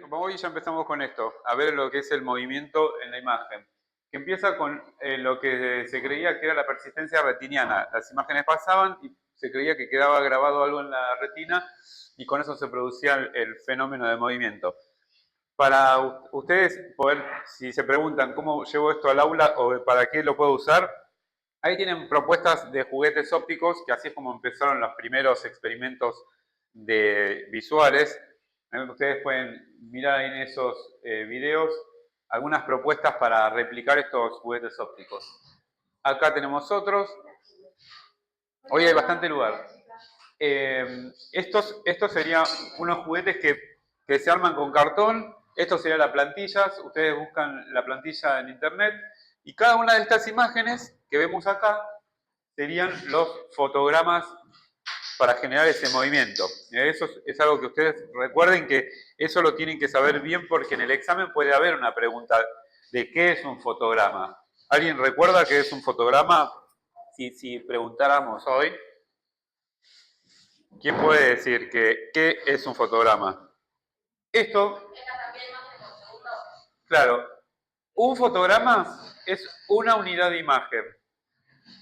Hoy ya empezamos con esto, a ver lo que es el movimiento en la imagen, que empieza con lo que se creía que era la persistencia retiniana. Las imágenes pasaban y se creía que quedaba grabado algo en la retina y con eso se producía el fenómeno de movimiento. Para ustedes poder, si se preguntan cómo llevo esto al aula o para qué lo puedo usar, ahí tienen propuestas de juguetes ópticos, que así es como empezaron los primeros experimentos de visuales. Ustedes pueden mirar ahí en esos videos algunas propuestas para replicar estos juguetes ópticos. Acá tenemos otros. Hoy hay bastante lugar. Estos serían unos juguetes que se arman con cartón. Esto sería la plantilla. Ustedes buscan la plantilla en internet. Y cada una de estas imágenes que vemos acá serían los fotogramas para generar ese movimiento. Eso es algo que ustedes recuerden que eso lo tienen que saber bien porque en el examen puede haber una pregunta de qué es un fotograma. ¿Alguien recuerda qué es un fotograma? Si preguntáramos hoy, ¿quién puede decir qué es un fotograma? Esto, claro, un fotograma es una unidad de imagen.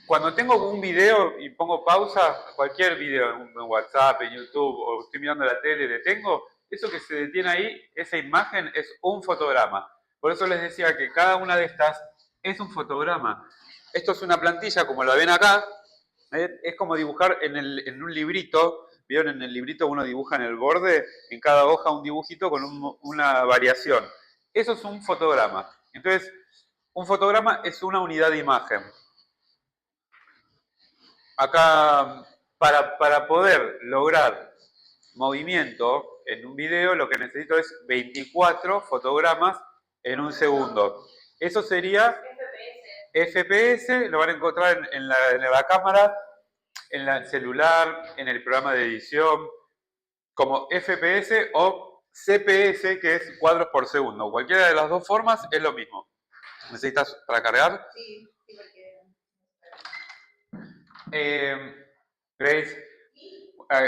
Cuando tengo un video y pongo pausa, cualquier video en WhatsApp, en YouTube, o estoy mirando la tele, detengo, eso que se detiene ahí, esa imagen es un fotograma. Por eso les decía que cada una de estas es un fotograma. Esto es una plantilla, como la ven acá, es como dibujar en un librito. ¿Vieron? En el librito uno dibuja en el borde, en cada hoja un dibujito con una variación. Eso es un fotograma. Entonces, un fotograma es una unidad de imagen. Acá, para poder lograr movimiento en un video, lo que necesito es 24 fotogramas en un segundo. Eso sería FPS, lo van a encontrar en la cámara, en el celular, en el programa de edición, como FPS o CPS, que es cuadros por segundo. Cualquiera de las dos formas es lo mismo. ¿Necesitas para cargar? Sí, porque... Grace,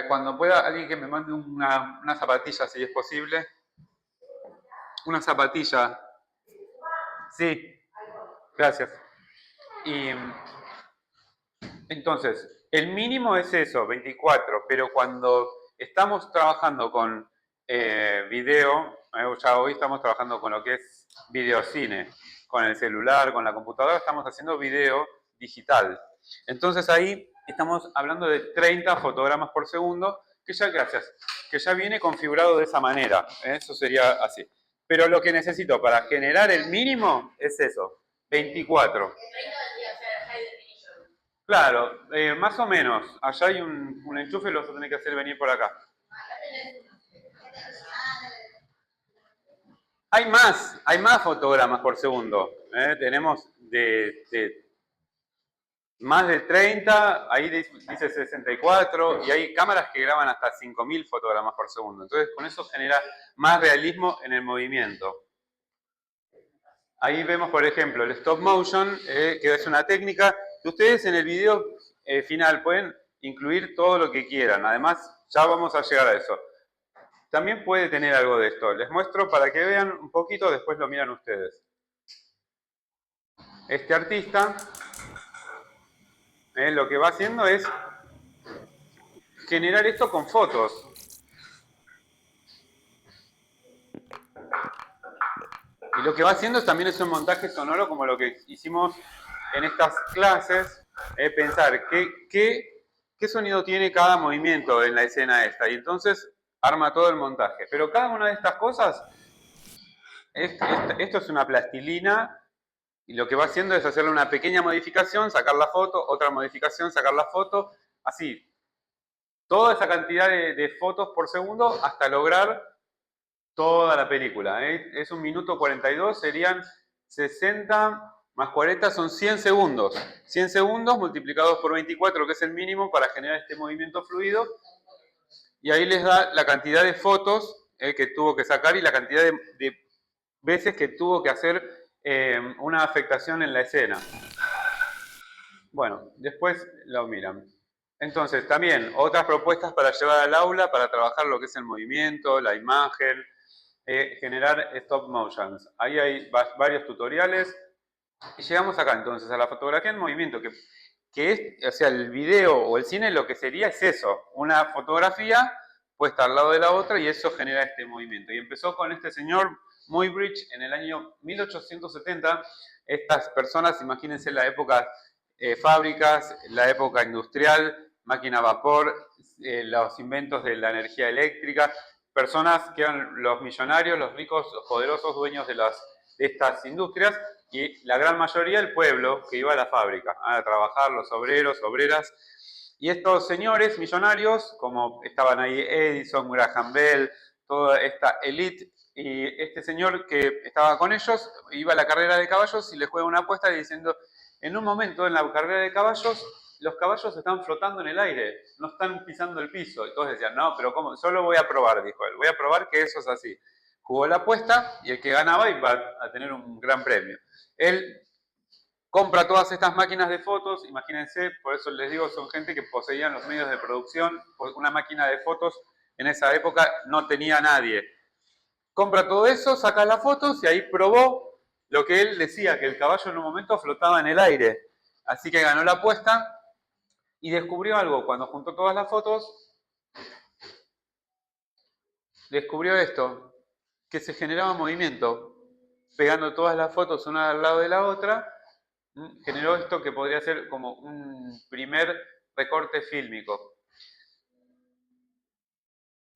cuando pueda, alguien que me mande una zapatilla, si es posible. Una zapatilla. Sí, gracias. Y entonces, el mínimo es eso, 24, pero cuando estamos trabajando con video, ya hoy estamos trabajando con lo que es videocine, con el celular, con la computadora, estamos haciendo video digital. Entonces ahí estamos hablando de 30 fotogramas por segundo, que ya, gracias, que ya viene configurado de esa manera. Eso sería así. Pero lo que necesito para generar el mínimo es eso, 24. Claro, más o menos. Allá hay un enchufe, lo vas a tener que hacer venir por acá. Hay más fotogramas por segundo. Tenemos de más de 30, ahí dice 64, y hay cámaras que graban hasta 5000 fotogramas por segundo. Entonces, con eso genera más realismo en el movimiento. Ahí vemos, por ejemplo, el stop motion, que es una técnica que ustedes en el video final pueden incluir todo lo que quieran. Además, ya vamos a llegar a eso. También puede tener algo de esto. Les muestro para que vean un poquito, después lo miran ustedes. Este artista lo que va haciendo es generar esto con fotos. Y lo que va haciendo también es un montaje sonoro como lo que hicimos en estas clases. Pensar qué sonido tiene cada movimiento en la escena esta. Y entonces arma todo el montaje. Pero cada una de estas cosas, esto es una plastilina. Y lo que va haciendo es hacerle una pequeña modificación, sacar la foto, otra modificación, sacar la foto, así. Toda esa cantidad de fotos por segundo hasta lograr toda la película. Es 1 minuto 42, serían 60 más 40, son 100 segundos. 100 segundos multiplicados por 24, que es el mínimo para generar este movimiento fluido. Y ahí les da la cantidad de fotos que tuvo que sacar y la cantidad de veces que tuvo que hacer una afectación en la escena. Bueno, después lo miran. Entonces, también otras propuestas para llevar al aula, para trabajar lo que es el movimiento, la imagen. generar stop motions. Ahí hay varios tutoriales. Y llegamos acá entonces a la fotografía en movimiento, que es, o sea, el video o el cine lo que sería es eso, una fotografía puesta al lado de la otra y eso genera este movimiento. Y empezó con este señor Muybridge en el año 1870. Estas personas, imagínense la época fábricas, la época industrial, máquina a vapor, los inventos de la energía eléctrica, personas que eran los millonarios, los ricos, los poderosos dueños de estas industrias y la gran mayoría el pueblo que iba a la fábrica a trabajar, los obreros, obreras. Y estos señores millonarios, como estaban ahí Edison, Graham Bell, toda esta élite, y este señor que estaba con ellos iba a la carrera de caballos y le juega una apuesta diciendo, en un momento en la carrera de caballos, los caballos están flotando en el aire, no están pisando el piso. Y todos decían, no, pero ¿cómo? Solo voy a probar, dijo él, voy a probar que eso es así. Jugó la apuesta y el que ganaba iba a tener un gran premio. Él compra todas estas máquinas de fotos, imagínense, por eso les digo, son gente que poseían los medios de producción, una máquina de fotos en esa época no tenía nadie. Compra todo eso, saca las fotos y ahí probó lo que él decía, que el caballo en un momento flotaba en el aire. Así que ganó la apuesta y descubrió algo. Cuando juntó todas las fotos, descubrió esto, que se generaba movimiento, pegando todas las fotos una al lado de la otra, generó esto que podría ser como un primer recorte fílmico.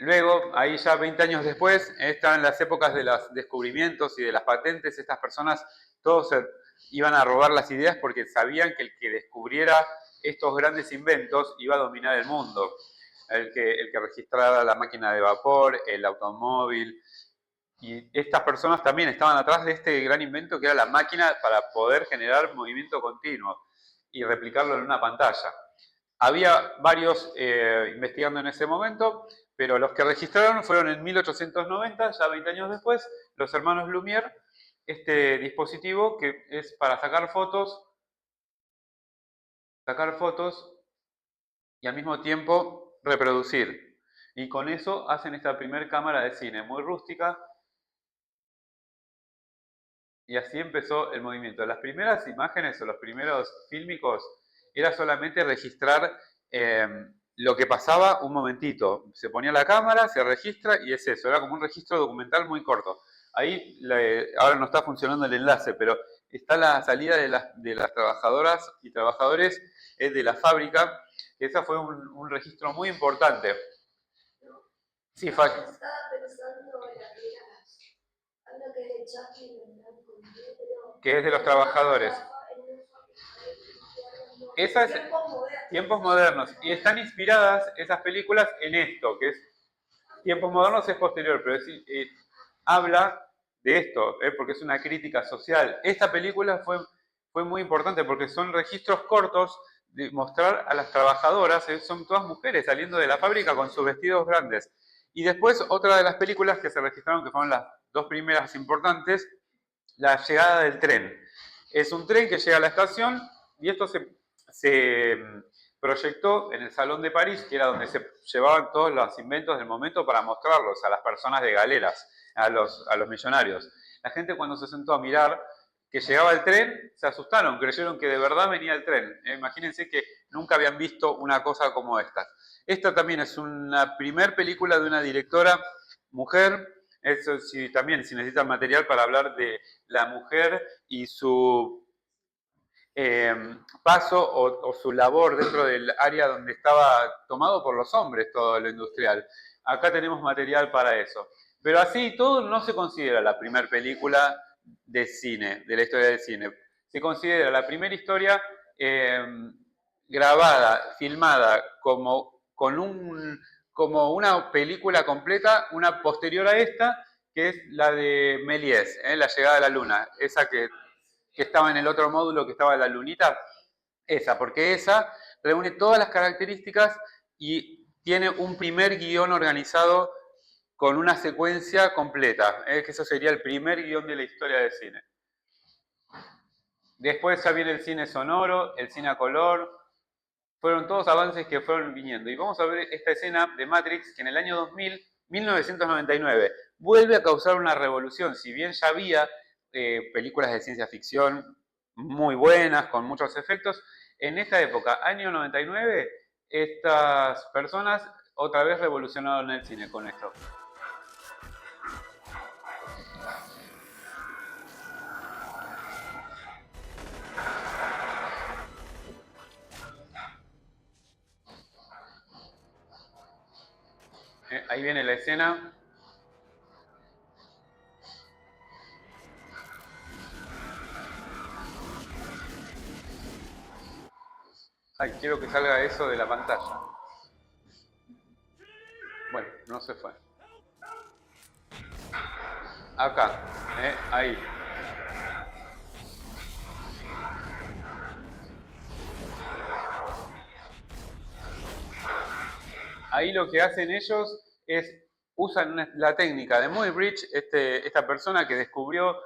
Luego, ahí ya 20 años después, están las épocas de los descubrimientos y de las patentes. Estas personas todos iban a robar las ideas porque sabían que el que descubriera estos grandes inventos iba a dominar el mundo. El que registrara la máquina de vapor, el automóvil. Y estas personas también estaban atrás de este gran invento que era la máquina para poder generar movimiento continuo y replicarlo en una pantalla. Había varios investigando en ese momento, pero los que registraron fueron en 1890, ya 20 años después, los hermanos Lumière, este dispositivo que es para sacar fotos y al mismo tiempo reproducir. Y con eso hacen esta primer cámara de cine, muy rústica, y así empezó el movimiento. Las primeras imágenes o los primeros fílmicos era solamente registrar lo que pasaba un momentito. Se ponía la cámara, se registra y es eso. Era como un registro documental muy corto. Ahí, ahora no está funcionando el enlace, pero está la salida de las trabajadoras y trabajadores de la fábrica. Esa fue un registro muy importante. Sí, estaba pensando en algo que es de Chaplin, que es de los trabajadores. Esas tiempos modernos. Y están inspiradas esas películas en esto, que es Tiempos Modernos es posterior, pero habla de esto, porque es una crítica social. Esta película fue muy importante porque son registros cortos de mostrar a las trabajadoras, son todas mujeres saliendo de la fábrica con sus vestidos grandes. Y después otra de las películas que se registraron, que fueron las dos primeras importantes, la llegada del tren. Es un tren que llega a la estación y esto se proyectó en el Salón de París, que era donde se llevaban todos los inventos del momento para mostrarlos a las personas de galeras, a los millonarios. La gente cuando se sentó a mirar que llegaba el tren, se asustaron, creyeron que de verdad venía el tren. Imagínense que nunca habían visto una cosa como esta. Esta también es una primer película de una directora mujer. Eso sí, también, si necesitan material para hablar de la mujer y su paso o su labor dentro del área donde estaba tomado por los hombres todo lo industrial. Acá tenemos material para eso. Pero así todo no se considera la primera película de cine, de la historia del cine. Se considera la primera historia grabada, filmada como una película completa, una posterior a esta, que es la de Méliès, La llegada a la luna, esa que estaba en el otro módulo que estaba la lunita, esa, porque esa reúne todas las características y tiene un primer guión organizado con una secuencia completa, que eso sería el primer guión de la historia del cine. Después ya viene el cine sonoro, el cine a color, fueron todos avances que fueron viniendo. Y vamos a ver esta escena de Matrix, que en el año 2000 1999. Vuelve a causar una revolución. Si bien ya había películas de ciencia ficción muy buenas, con muchos efectos, en esta época, año 99, estas personas otra vez revolucionaron el cine con esto. Ahí viene la escena. Ay, quiero que salga eso de la pantalla. Bueno, no se fue. Acá, ahí. Ahí lo que hacen ellos es, usan la técnica de Muybridge, esta persona que descubrió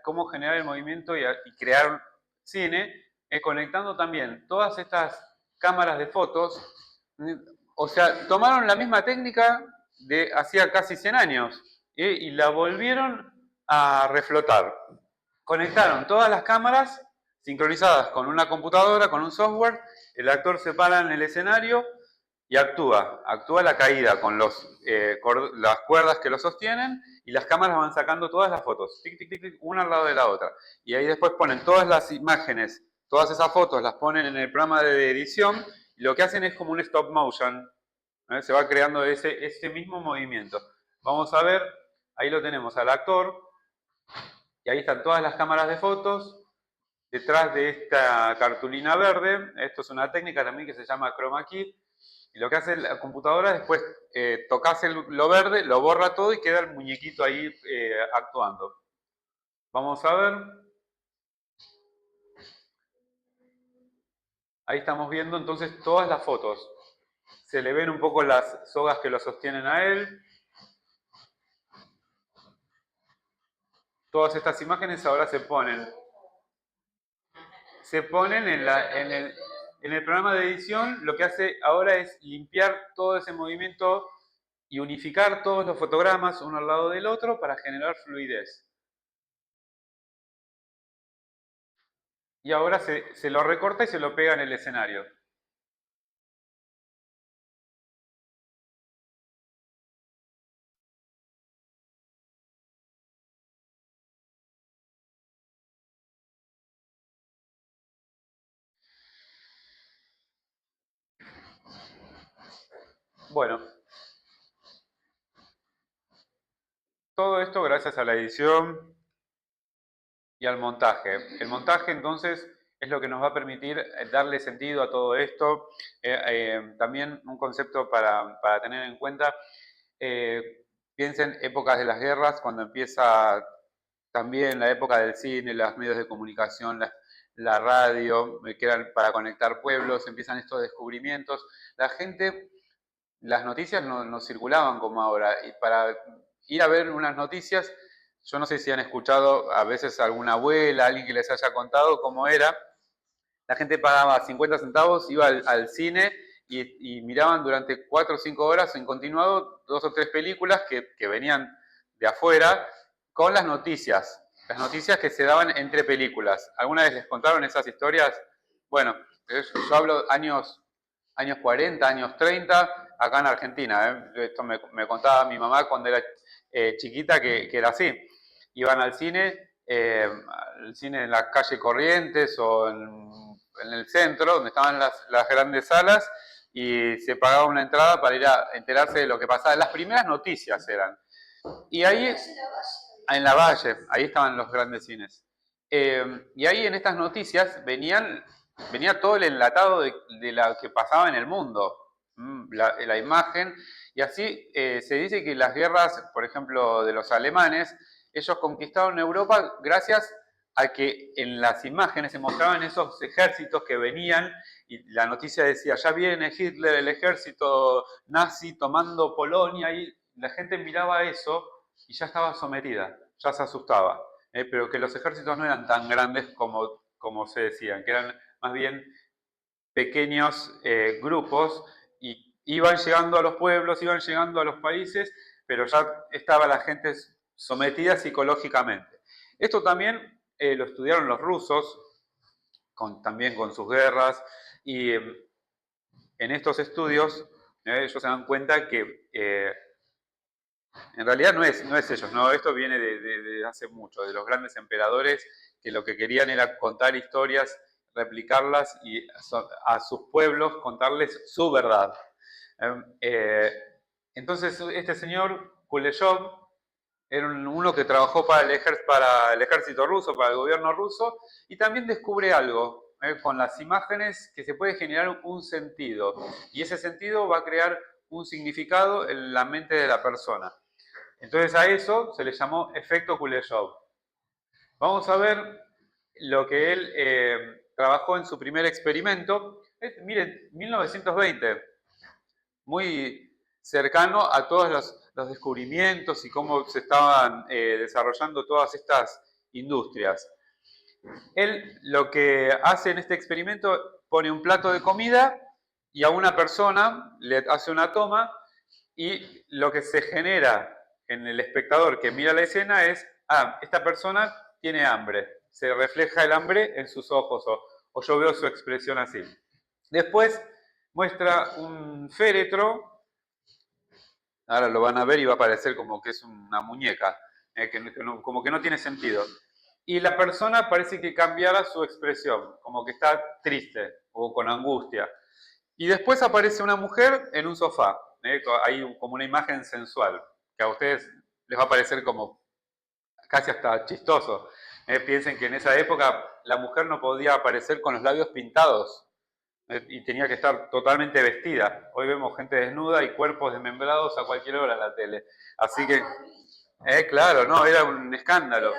cómo generar el movimiento y crear cine, conectando también todas estas cámaras de fotos. O sea, tomaron la misma técnica de hacía casi 100 años y la volvieron a reflotar. Conectaron todas las cámaras sincronizadas con una computadora, con un software, el actor se para en el escenario y actúa la caída con las cuerdas que lo sostienen y las cámaras van sacando todas las fotos, tic, tic, tic, tic, una al lado de la otra. Y ahí después ponen todas las imágenes, todas esas fotos las ponen en el programa de edición y lo que hacen es como un stop motion, se va creando ese mismo movimiento. Vamos a ver, ahí lo tenemos al actor y ahí están todas las cámaras de fotos. Detrás de esta cartulina verde, esto es una técnica también que se llama chroma key, y lo que hace la computadora es después tocas lo verde, lo borra todo y queda el muñequito ahí actuando. Vamos a ver. Ahí estamos viendo entonces todas las fotos. Se le ven un poco las sogas que lo sostienen a él. Todas estas imágenes ahora se ponen en el programa de edición. Lo que hace ahora es limpiar todo ese movimiento y unificar todos los fotogramas uno al lado del otro para generar fluidez. Y ahora se lo recorta y se lo pega en el escenario. Bueno, todo esto gracias a la edición y al montaje. El montaje entonces es lo que nos va a permitir darle sentido a todo esto. También un concepto para tener en cuenta, piensen épocas de las guerras, cuando empieza también la época del cine, los medios de comunicación, la radio, que eran para conectar pueblos, empiezan estos descubrimientos. La gente, las noticias no circulaban como ahora, y para ir a ver unas noticias, yo no sé si han escuchado a veces alguna abuela, alguien que les haya contado cómo era. La gente pagaba 50 centavos, iba al cine y miraban durante 4 o 5 horas en continuado 2 o 3 películas que venían de afuera con las noticias que se daban entre películas. ¿Alguna vez les contaron esas historias? Bueno, yo hablo años 40, años 30, acá en Argentina. Esto me contaba mi mamá cuando era chiquita que era así. Iban al cine en la calle Corrientes o en el centro, donde estaban las grandes salas, y se pagaba una entrada para ir a enterarse de lo que pasaba. Las primeras noticias eran. Y ahí, en la Valle, ahí estaban los grandes cines. Y ahí en estas noticias venía todo el enlatado de lo que pasaba en el mundo, la imagen, y así se dice que las guerras, por ejemplo, de los alemanes, ellos conquistaron Europa gracias a que en las imágenes se mostraban esos ejércitos que venían y la noticia decía, ya viene Hitler, el ejército nazi tomando Polonia, y la gente miraba eso y ya estaba sometida, ya se asustaba. Pero que los ejércitos no eran tan grandes como se decían, que eran más bien pequeños grupos y iban llegando a los pueblos, iban llegando a los países pero ya estaba la gente sometida psicológicamente. Esto también lo estudiaron los rusos, también con sus guerras, y en estos estudios ellos se dan cuenta que en realidad no es ellos, no, esto viene de hace mucho, de los grandes emperadores que lo que querían era contar historias, replicarlas y a sus pueblos contarles su verdad. Entonces este señor Kuleshov era uno que trabajó para el ejército ruso, para el gobierno ruso, y también descubre algo con las imágenes, que se puede generar un sentido, y ese sentido va a crear un significado en la mente de la persona. Entonces a eso se le llamó efecto Kuleshov. Vamos a ver lo que él trabajó en su primer experimento. Miren, 1920, muy cercano a todos los descubrimientos y cómo se estaban desarrollando todas estas industrias. Él lo que hace en este experimento, pone un plato de comida y a una persona le hace una toma, y lo que se genera en el espectador que mira la escena es, esta persona tiene hambre, se refleja el hambre en sus ojos, o yo veo su expresión así. Después muestra un féretro, ahora lo van a ver y va a parecer como que es una muñeca, como que no tiene sentido. Y la persona parece que cambiara su expresión, como que está triste o con angustia. Y después aparece una mujer en un sofá. Hay como una imagen sensual, que a ustedes les va a parecer como casi hasta chistoso. Piensen que en esa época la mujer no podía aparecer con los labios pintados y tenía que estar totalmente vestida. Hoy vemos gente desnuda y cuerpos desmembrados a cualquier hora en la tele. Así que, claro, no, era un escándalo.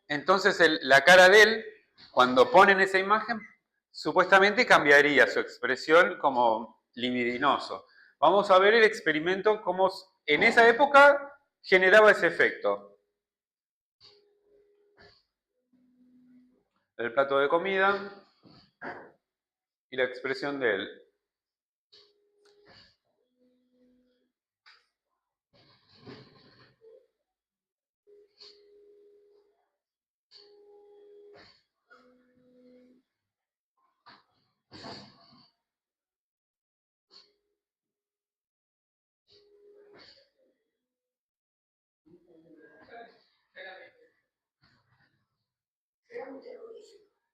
Entonces la cara de él, cuando ponen esa imagen, supuestamente cambiaría su expresión como libidinoso. Vamos a ver el experimento cómo en esa época generaba ese efecto. El plato de comida y la expresión de él.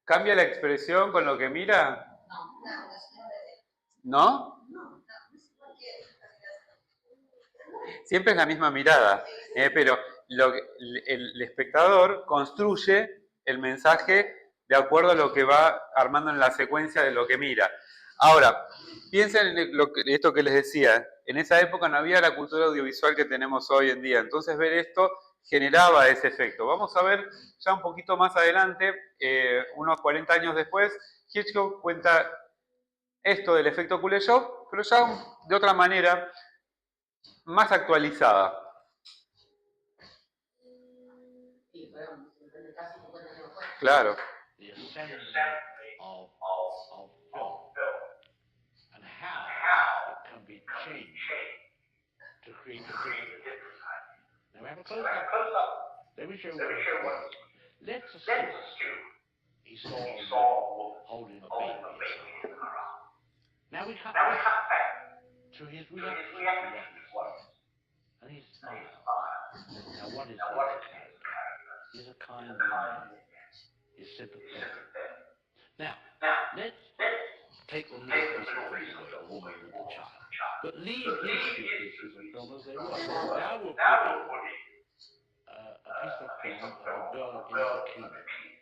¿Cambia la expresión con lo que mira? ¿No? Siempre es la misma mirada, pero el espectador construye el mensaje de acuerdo a lo que va armando en la secuencia de lo que mira. Ahora, piensen en esto que les decía. En esa época no había la cultura audiovisual que tenemos hoy en día, entonces ver esto generaba ese efecto. Vamos a ver ya un poquito más adelante, unos 40 años después, Hitchcock cuenta esto del efecto Kuleshov, pero ya de otra manera, más actualizada. Claro. The assembly of film and how it can be changed to create a different. Now we have a close-up. Let me show you what it was. Let's assume he saw a woman holding a baby in her arms. Now we cut back to his reaction to what he sees. And he smiles. Now what is that character? He's a kind man. He's sympathetic. Now, let's take the little piece of film away, the woman with the child. But leave his two pieces of film as they were. Now we'll put in a piece of film of a girl in a bikini.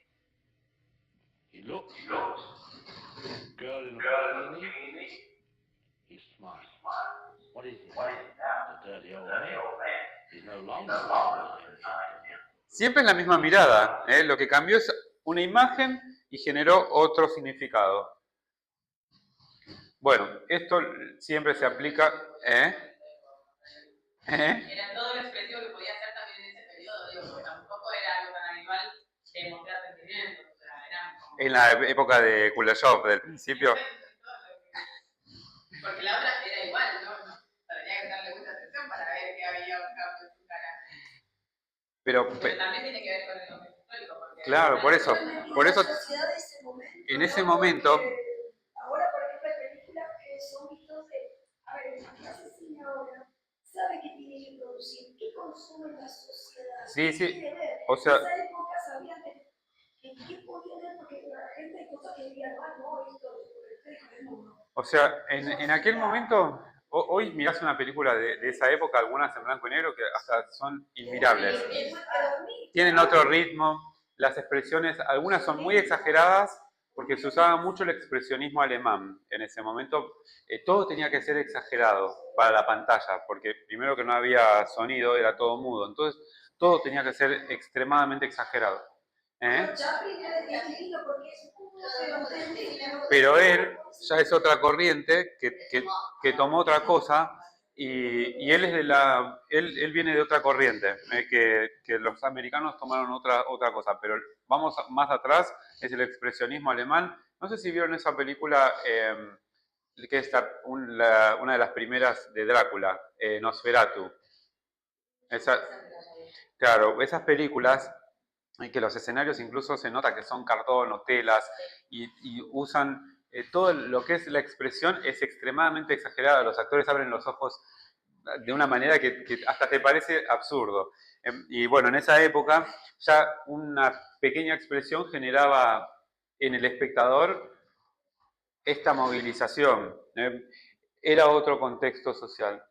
He looks, girl in a bikini, he smiles. What is he? The dirty old man. He's no longer Siempre es la misma mirada, lo que cambió es una imagen y generó otro significado. Bueno, esto siempre se aplica. Era todo lo expresivo que podía hacer también en ese periodo, digo, porque tampoco era algo tan habitual de mostrar sentimientos, o sea, era como... En la época de Kuleshov, del principio. Porque la otra era igual, ¿no? Tenía que darle mucha atención para ver Pero, Pero también tiene que ver con el contexto histórico. Porque claro, por eso, La sociedad de ese momento, en ese ¿no? momento, Porque ahora, por ejemplo, hay películas que son vistos de, a ver, el asesino ahora sabe que tiene que producir, qué consume la sociedad, sí, qué sí, quiere ver. o sea, En esa época sabían qué podía ver, porque la gente hay cosas que dirían, ah, no, esto por el espejo del mundo. o sea, en aquel momento, hoy mirás una película de esa época, algunas en blanco y negro, que hasta son inmirables. Tienen otro ritmo, las expresiones, algunas son muy exageradas, porque se usaba mucho el expresionismo alemán en ese momento. Todo tenía que ser exagerado para la pantalla, porque primero que no había sonido, era todo mudo, entonces todo tenía que ser extremadamente exagerado. ¿Eh? Pero él ya es otra corriente que tomó otra cosa y él es de él viene de otra corriente, que los americanos tomaron otra cosa, pero vamos más atrás, es el expresionismo alemán. No sé si vieron esa película que es una de las primeras de Drácula, Nosferatu. Claro, esas películas en que los escenarios incluso se nota que son cartón o telas y usan todo lo que es la expresión es extremadamente exagerada. Los actores abren los ojos de una manera que hasta te parece absurdo. Y bueno, en esa época ya una pequeña expresión generaba en el espectador esta movilización. Era otro contexto social.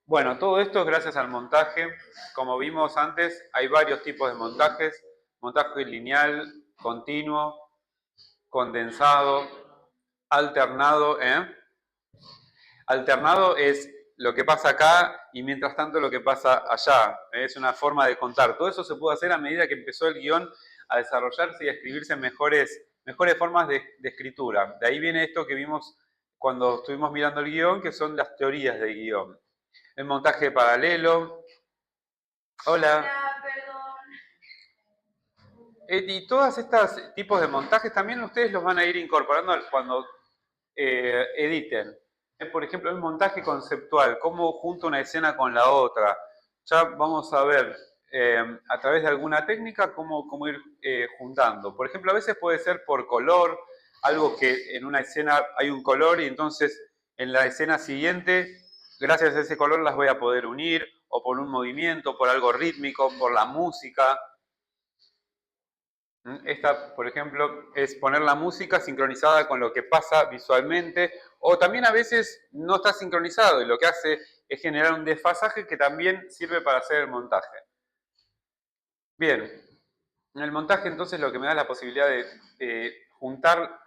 Bueno, todo esto es gracias al montaje. Como vimos antes, hay varios tipos de montajes. Montaje lineal, continuo, condensado, alternado. Alternado es lo que pasa acá y mientras tanto lo que pasa allá. Es una forma de contar. Todo eso se pudo hacer a medida que empezó el guión a desarrollarse y a escribirse mejores formas de escritura. De ahí viene esto que vimos cuando estuvimos mirando el guión, que son las teorías del guión. El montaje paralelo. Hola. Hola, perdón. Y todos estos tipos de montajes también ustedes los van a ir incorporando cuando editen. Por ejemplo, el montaje conceptual, cómo junta una escena con la otra. Ya vamos a ver a través de alguna técnica cómo ir juntando. Por ejemplo, a veces puede ser por color, algo que en una escena hay un color y entonces en la escena siguiente, gracias a ese color las voy a poder unir, o por un movimiento, por algo rítmico, por la música. Esta, por ejemplo, es poner la música sincronizada con lo que pasa visualmente, o también a veces no está sincronizado y lo que hace es generar un desfasaje que también sirve para hacer el montaje. Bien, en el montaje entonces lo que me da la posibilidad de juntar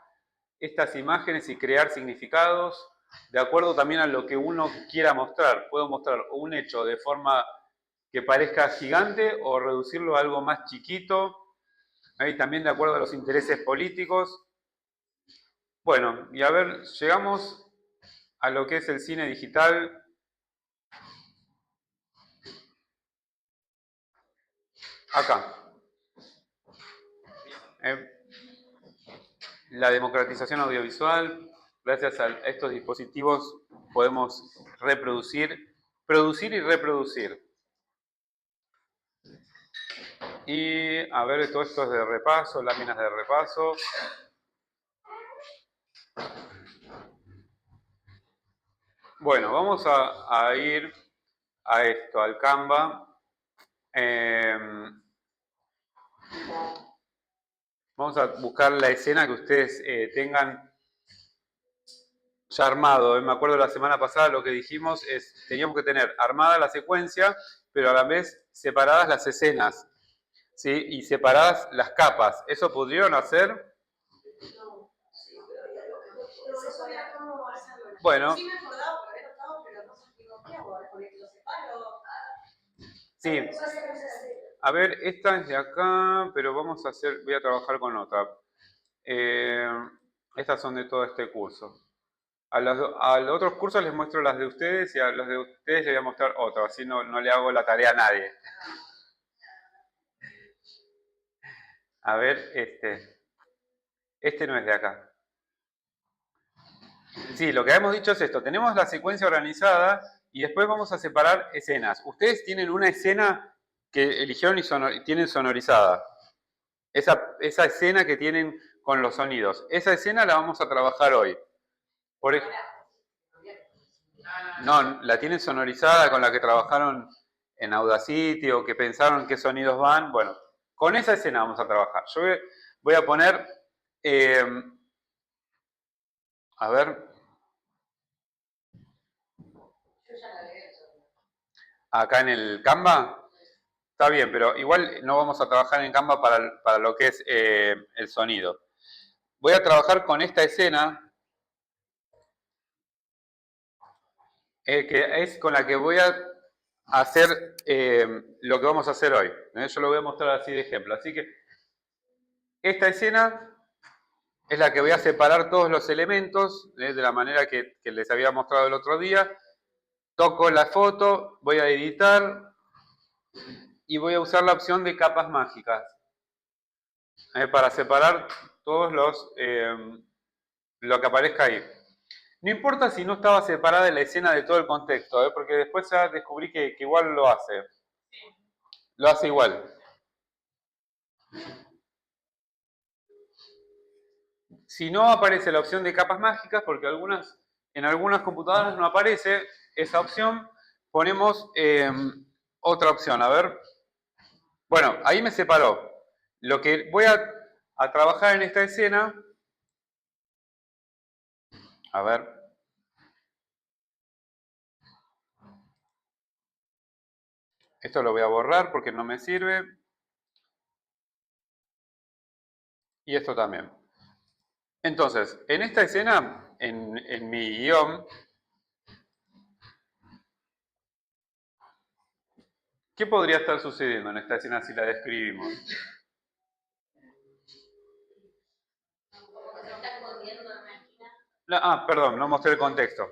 estas imágenes y crear significados de acuerdo también a lo que uno quiera mostrar. Puedo mostrar un hecho de forma que parezca gigante o reducirlo a algo más chiquito. Ahí también de acuerdo a los intereses políticos. Bueno, y a ver, llegamos a lo que es el cine digital. Acá. La democratización audiovisual. Gracias a estos dispositivos podemos reproducir, producir y reproducir. Y a ver, todo esto es de repaso, láminas de repaso. Bueno, vamos a ir a esto, al Canva. Vamos a buscar la escena que ustedes tengan ya armado. Me acuerdo la semana pasada lo que dijimos es, teníamos que tener armada la secuencia, pero a la vez separadas las escenas, ¿sí? Y separadas las capas. ¿Eso pudieron hacer? Bueno. Sí me acordaba, pero había notado, pero no sé qué hago ahora, porque lo separo. Sí. A ver, esta es de acá, pero voy a trabajar con otra. Estas son de todo este curso. A los otros cursos les muestro las de ustedes y a los de ustedes les voy a mostrar otras, así no le hago la tarea a nadie. A ver, este no es de acá. Sí, lo que hemos dicho es esto, tenemos la secuencia organizada y después vamos a separar escenas. Ustedes tienen una escena que eligieron y tienen sonorizada. Esa escena que tienen con los sonidos. Esa escena la vamos a trabajar hoy. No, la tienen sonorizada con la que trabajaron en Audacity o que pensaron qué sonidos van. Bueno, con esa escena vamos a trabajar. Yo voy a poner, a ver, acá en el Canva. Está bien, pero igual no vamos a trabajar en Canva para lo que es el sonido. Voy a trabajar con esta escena, que es con la que voy a hacer lo que vamos a hacer hoy. Yo lo voy a mostrar así de ejemplo. Así que esta escena es la que voy a separar todos los elementos de la manera que les había mostrado el otro día. Toco la foto, voy a editar y voy a usar la opción de capas mágicas para separar todos lo que aparezca ahí. No importa si no estaba separada la escena de todo el contexto, porque después ya descubrí que igual lo hace. Lo hace igual. Si no aparece la opción de capas mágicas, porque en algunas computadoras no aparece esa opción, ponemos otra opción. A ver. Bueno, ahí me separó. Lo que voy a trabajar en esta escena. A ver. Esto lo voy a borrar porque no me sirve. Y esto también. Entonces, en esta escena, en mi guión, ¿qué podría estar sucediendo en esta escena si la describimos? Perdón, no mostré el contexto.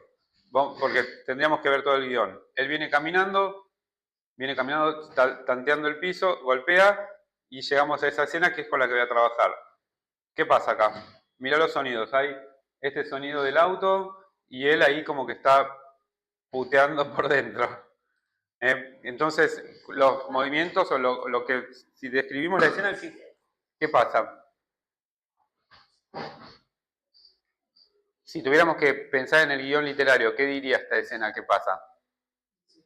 Porque tendríamos que ver todo el guión. Él viene caminando, tanteando el piso, golpea y llegamos a esa escena que es con la que voy a trabajar. ¿Qué pasa acá? Mirá los sonidos. Hay este sonido del auto y él ahí como que está puteando por dentro. Entonces, los movimientos o lo que, si describimos la escena, ¿qué pasa? Si tuviéramos que pensar en el guión literario, ¿qué diría esta escena? ¿Qué pasa?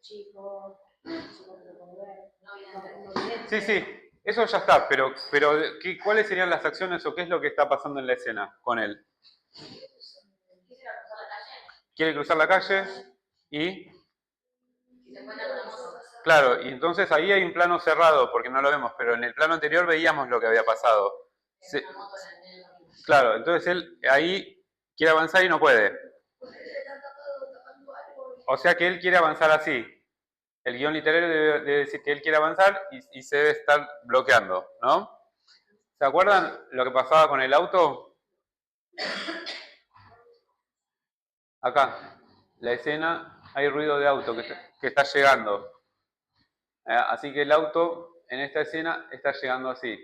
Sí, eso ya está, pero ¿cuáles serían las acciones o qué es lo que está pasando en la escena con él? Quiere cruzar la calle y... Claro, y entonces ahí hay un plano cerrado, porque no lo vemos, pero en el plano anterior veíamos lo que había pasado. Claro, entonces él ahí quiere avanzar y no puede. O sea que él quiere avanzar así. El guión literario debe decir que él quiere avanzar y se debe estar bloqueando, ¿no? ¿Se acuerdan lo que pasaba con el auto? Acá, la escena, hay ruido de auto que está llegando. Así que el auto en esta escena está llegando así.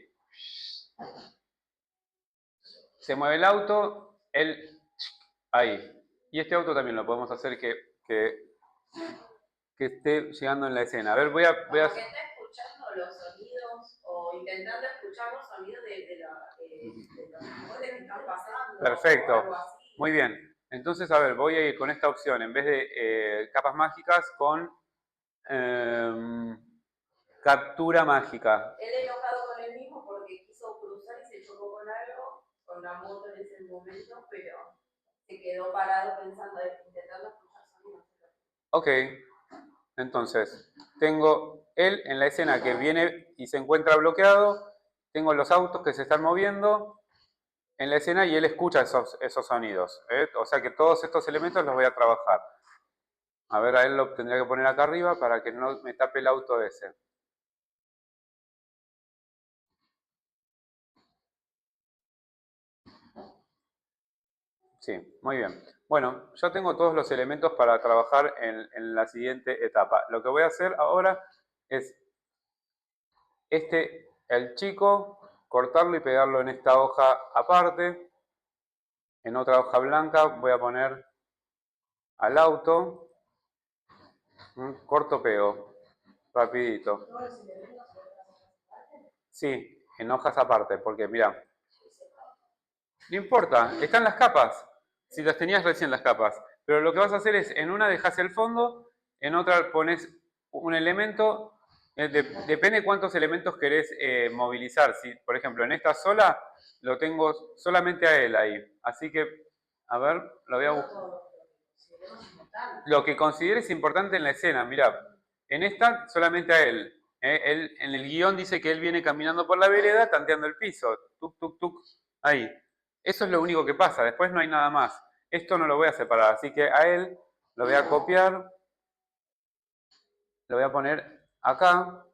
Se mueve el auto, él ahí. Y este auto también lo podemos hacer que esté llegando en la escena. A ver, voy a... Que está escuchando los sonidos o intentando escuchar los sonidos de los que están pasando. Perfecto. Muy bien. Entonces, a ver, voy a ir con esta opción. En vez de capas mágicas, con captura mágica. Él enojado con él mismo porque quiso cruzar y se chocó con algo, con la moto en ese momento, pero se quedó parado pensando, intentando escuchar sonidos. Ok. Entonces, tengo él en la escena que viene y se encuentra bloqueado. Tengo los autos que se están moviendo en la escena y él escucha esos sonidos. O sea que todos estos elementos los voy a trabajar. A ver, a él lo tendría que poner acá arriba para que no me tape el auto ese. Sí, muy bien. Bueno, ya tengo todos los elementos para trabajar en la siguiente etapa. Lo que voy a hacer ahora es el chico, cortarlo y pegarlo en esta hoja aparte. En otra hoja blanca voy a poner al auto. Corto, pego. rapidito. Todos los elementos se los hacen aparte. Sí, en hojas aparte, porque mira, no importa, están las capas. Si las tenías recién las capas. Pero lo que vas a hacer es, en una dejas el fondo, en otra pones un elemento. Depende cuántos elementos querés movilizar. Si, por ejemplo, en esta sola, lo tengo solamente a él ahí. Así que, a ver, lo voy a buscar. Lo que consideres importante en la escena, mira, en esta solamente a él. Él en el guión dice que él viene caminando por la vereda tanteando el piso. Tuk, tuk, tuk. Ahí. Eso es lo único que pasa, después no hay nada más. Esto no lo voy a separar, así que a él lo voy a copiar, lo voy a poner acá,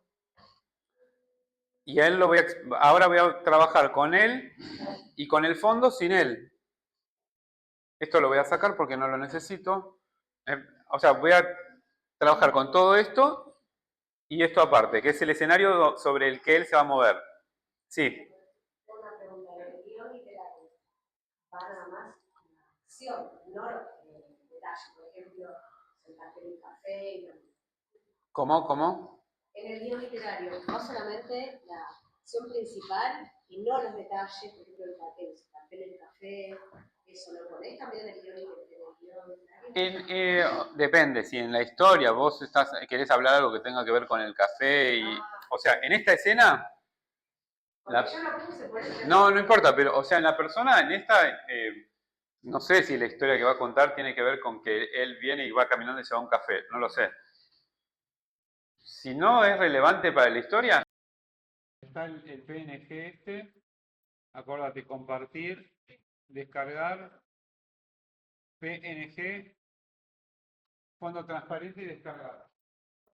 y a él ahora voy a trabajar con él y con el fondo sin él. Esto lo voy a sacar porque no lo necesito. O sea, voy a trabajar con todo esto y esto aparte, que es el escenario sobre el que él se va a mover. Sí. Una pregunta, el guión literario va nada más la acción, no el detalle. Por ejemplo, sentarte en un café. ¿Cómo? En el guión literario, no solamente la acción principal y no los detalles, por ejemplo, el papel en el café, eso lo ponés también en el guión literario. Depende, si en la historia vos querés hablar algo que tenga que ver con el café y... O sea, en esta escena... Yo lo puse por eso. No importa, pero, o sea, en la persona, en esta, no sé si la historia que va a contar tiene que ver con que él viene y va caminando y se va a un café, no lo sé. Si no es relevante para la historia... Está el PNG este, acuérdate, compartir, descargar, PNG, fondo transparente y descargar.